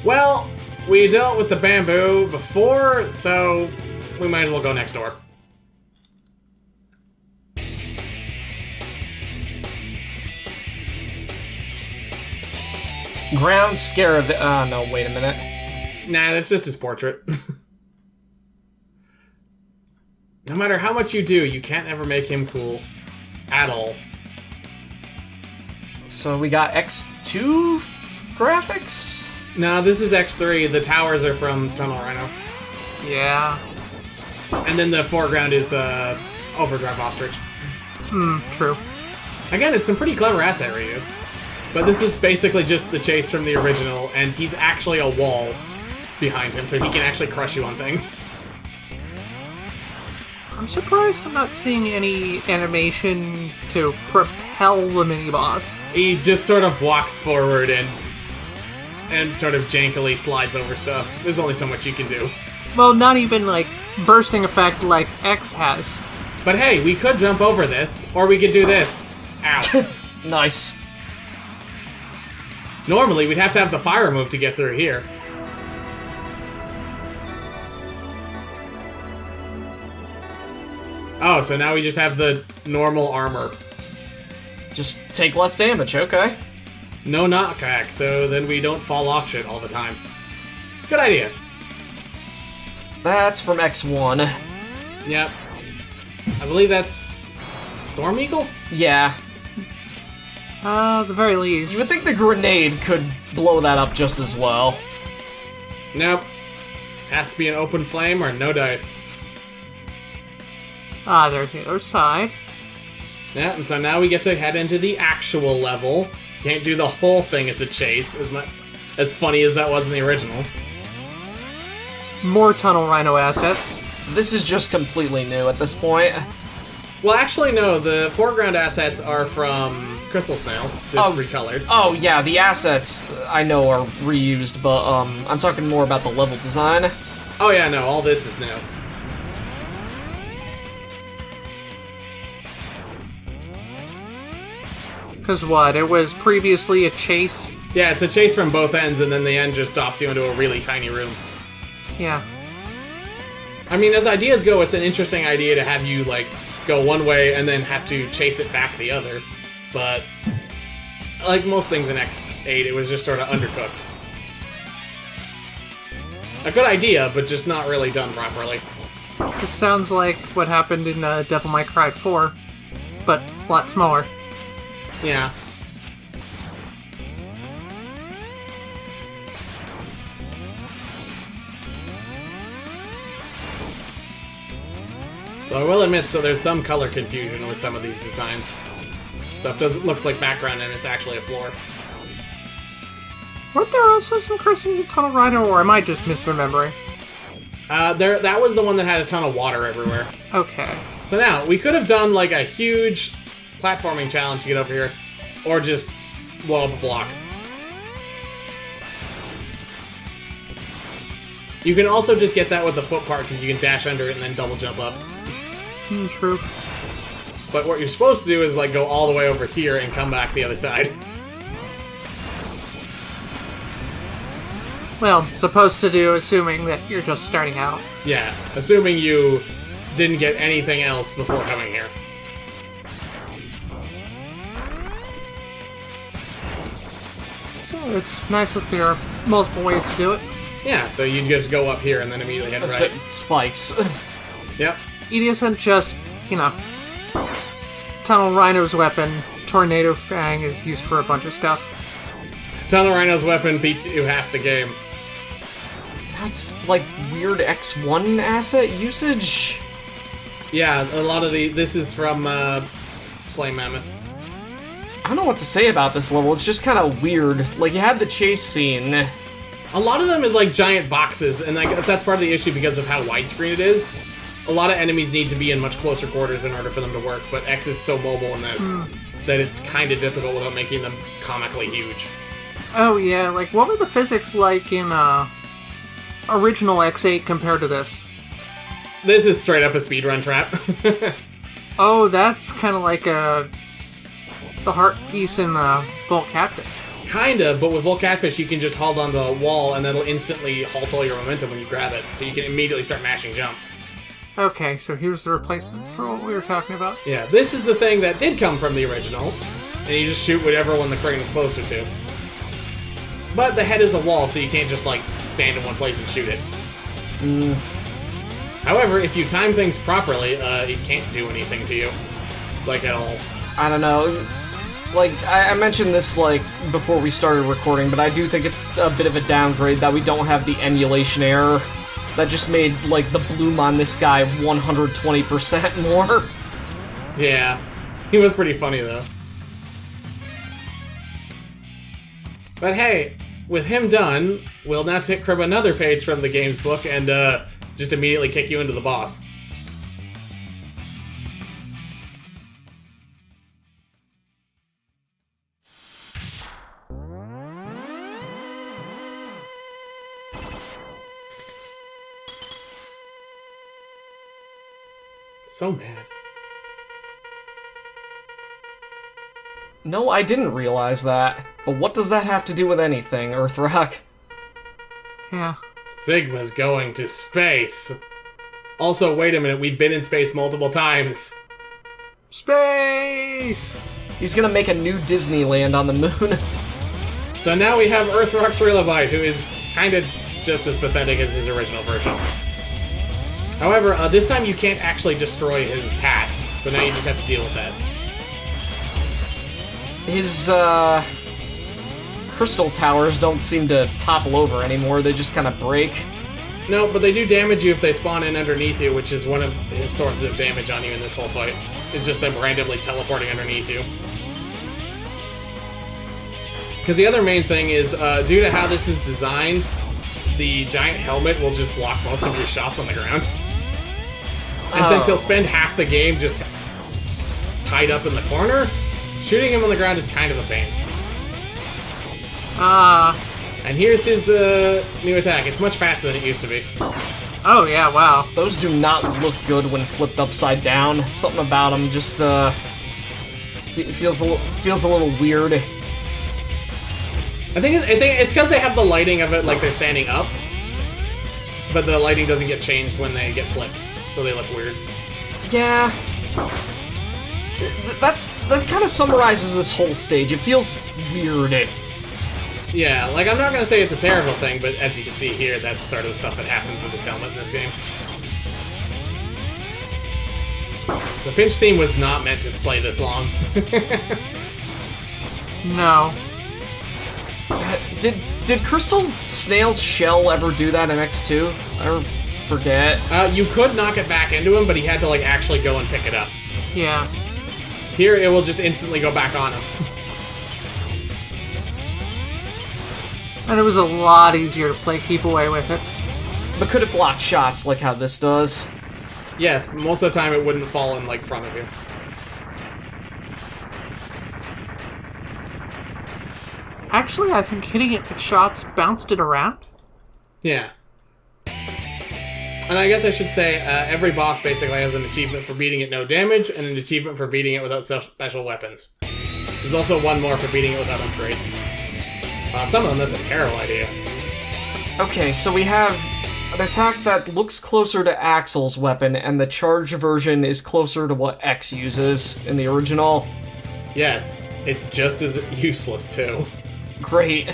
Well, we dealt with the bamboo before, so we might as well go next door. Ground Scarav... no, wait a minute. Nah, that's just his portrait. No matter how much you do, you can't ever make him cool. At all. So we got X2 graphics? No, this is X3. The towers are from Tunnel Rhino. Yeah. And then the foreground is Overdrive Ostrich. True. Again, it's some pretty clever asset reuse. But this is basically just the chase from the original, and he's actually a wall behind him, so he can actually crush you on things. I'm surprised I'm not seeing any animation to propel the mini-boss. He just sort of walks forward and sort of jankily slides over stuff. There's only so much you can do. Well, not even, like, bursting effect like X has. But hey, we could jump over this, or we could do this. Ow. Nice. Normally, we'd have to have the fire move to get through here. Oh, so now we just have the normal armor. Just take less damage, okay. No knockback, so then we don't fall off shit all the time. Good idea. That's from X1. Yep. I believe that's Storm Eagle? Yeah. At the very least. You would think the grenade could blow that up just as well. Nope. Has to be an open flame or no dice. Ah, there's the other side. Yeah, and so now we get to head into the actual level. Can't do the whole thing as a chase, as funny as that was in the original. More Tunnel Rhino assets. This is just completely new at this point. Well, actually, no. The foreground assets are from Crystal Snail, just recolored. Oh, yeah, the assets I know are reused, but I'm talking more about the level design. Oh, yeah, no, all this is new. Because what? It was previously a chase? Yeah, it's a chase from both ends, and then the end just drops you into a really tiny room. Yeah. I mean, as ideas go, it's an interesting idea to have you, like, go one way and then have to chase it back the other. But, like most things in X8, it was just sort of undercooked. A good idea, but just not really done properly. It sounds like what happened in Devil May Cry 4, but a lot smaller. Yeah. So I will admit, so there's some color confusion with some of these designs. Stuff looks like background and it's actually a floor. Weren't there also some crystals in Tunnel Rhino, or am I just misremembering? That was the one that had a ton of water everywhere. Okay. So now, we could have done like a huge platforming challenge to get over here, or just blow up a block. You can also just get that with the foot part, because you can dash under it and then double jump up. True. But what you're supposed to do is like go all the way over here and come back the other side. Well, supposed to do, assuming that you're just starting out. Yeah, assuming you didn't get anything else before coming here. So it's nice that there are multiple ways to do it. Yeah, so you just go up here and then immediately head right. Spikes. Yep. It isn't just, you know, Tunnel Rhino's weapon. Tornado Fang is used for a bunch of stuff. Tunnel Rhino's weapon beats you half the game. That's like weird X1 asset usage. Yeah, a lot of this is from Flame Mammoth. I don't know what to say about this level. It's just kind of weird. Like, you had the chase scene. A lot of them is like giant boxes, and like that's part of the issue because of how widescreen it is. A lot of enemies need to be in much closer quarters in order for them to work, but X is so mobile in this that it's kind of difficult without making them comically huge. Oh yeah, like what were the physics like in original X8 compared to this? This is straight up a speedrun trap. Oh, that's kind of like the heart piece in Bolt Catfish. Kinda, but with Volt Catfish, you can just hold on the wall, and that'll instantly halt all your momentum when you grab it, so you can immediately start mashing jump. Okay, so here's the replacement for what we were talking about. Yeah, this is the thing that did come from the original, and you just shoot whatever one the crane is closer to. But the head is a wall, so you can't just, like, stand in one place and shoot it. However, if you time things properly, it can't do anything to you. Like, at all. I don't know. Like, I mentioned this, like, before we started recording, but I do think it's a bit of a downgrade that we don't have the emulation error. That just made, like, the bloom on this guy 120% more. Yeah. He was pretty funny, though. But hey, with him done, we'll now crib another page from the game's book and, just immediately kick you into the boss. So mad. No, I didn't realize that. But what does that have to do with anything, Earthrock? Yeah. Sigma's going to space. Also, wait a minute, we've been in space multiple times. Space! He's gonna make a new Disneyland on the moon. So now we have Earthrock Trilobyte, who is kind of just as pathetic as his original version. However, this time you can't actually destroy his hat, so now you just have to deal with that. His, crystal towers don't seem to topple over anymore, they just kind of break. No, but they do damage you if they spawn in underneath you, which is one of his sources of damage on you in this whole fight. It's just them randomly teleporting underneath you. Because the other main thing is, due to how this is designed, the giant helmet will just block most of your shots on the ground. And since he'll spend half the game just tied up in the corner, shooting him on the ground is kind of a pain. And here's his new attack. It's much faster than it used to be. Oh, yeah, wow. Those do not look good when flipped upside down. Something about them just, feels a little weird. I think it's because they have the lighting of it like they're standing up, but the lighting doesn't get changed when they get flipped, so they look weird. Yeah. That kind of summarizes this whole stage. It feels weird. Yeah, like, I'm not going to say it's a terrible thing, but as you can see here, that's sort of the stuff that happens with this helmet in this game. The Pinch theme was not meant to play this long. No. Did Crystal Snail's shell ever do that in X2? I forget. You could knock it back into him, but he had to, like, actually go and pick it up. Yeah. Here, it will just instantly go back on him. And it was a lot easier to play keep away with it. But could it block shots like how this does? Yes, but most of the time it wouldn't fall in, like, front of you. Actually, I think hitting it with shots bounced it around. Yeah. And I guess I should say, every boss basically has an achievement for beating it no damage, and an achievement for beating it without special weapons. There's also one more for beating it without upgrades. On some of them, that's a terrible idea. Okay, so we have an attack that looks closer to Axel's weapon, and the charge version is closer to what X uses in the original. Yes, it's just as useless, too. Great.